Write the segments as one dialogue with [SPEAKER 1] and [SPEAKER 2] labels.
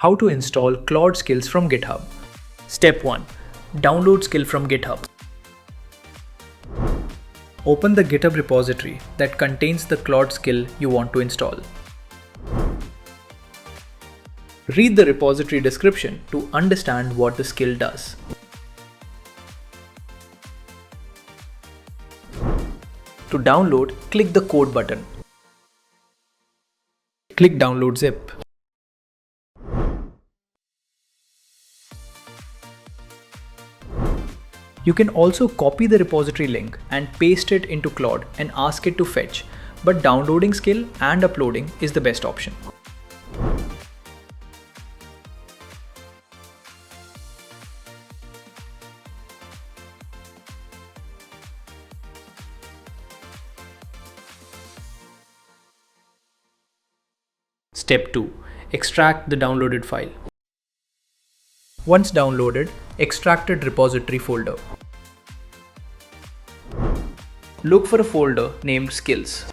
[SPEAKER 1] How to install Claude Skills from GitHub. Step 1. Download skill from GitHub. Open the GitHub repository that contains the Claude skill you want to install. Read the repository description to understand what the skill does. To download, click the code button. Click Download Zip. You can also copy the repository link and paste it into Claude and ask it to fetch, but downloading skill and uploading is the best option. Step 2. Extract the downloaded file. Once downloaded, extracted repository folder. Look for a folder named Skills.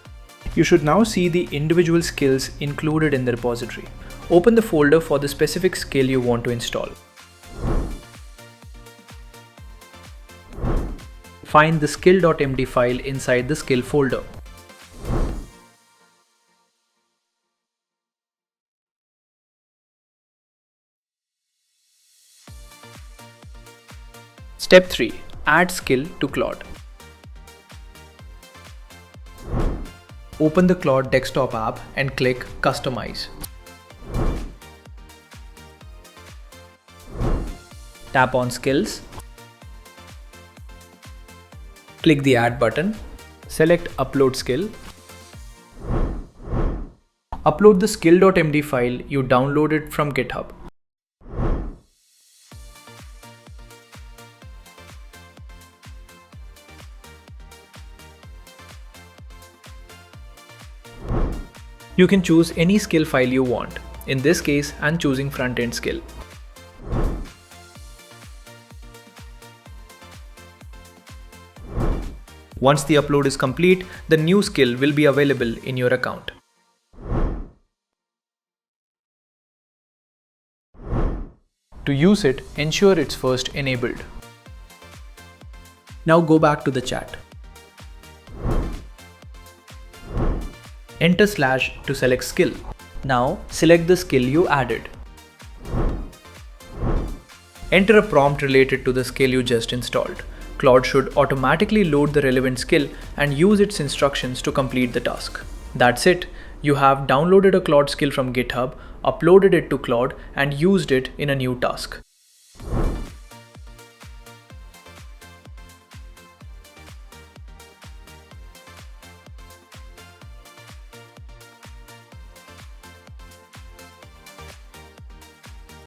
[SPEAKER 1] You should now see the individual skills included in the repository. Open the folder for the specific skill you want to install. Find the skill.md file inside the skill folder. Step 3. Add skill to Claude. Open the Claude desktop app and click Customize. Tap on Skills. Click the Add button. Select Upload Skill. Upload the skill.md file you downloaded from GitHub. You can choose any skill file you want. In this case, I'm choosing front-end skill. Once the upload is complete, the new skill will be available in your account. To use it, ensure it's first enabled. Now go back to the chat. Enter / to select skill. Now select the skill you added. Enter a prompt related to the skill you just installed. Claude should automatically load the relevant skill and use its instructions to complete the task. That's it. You have downloaded a Claude skill from GitHub, uploaded it to Claude, and used it in a new task.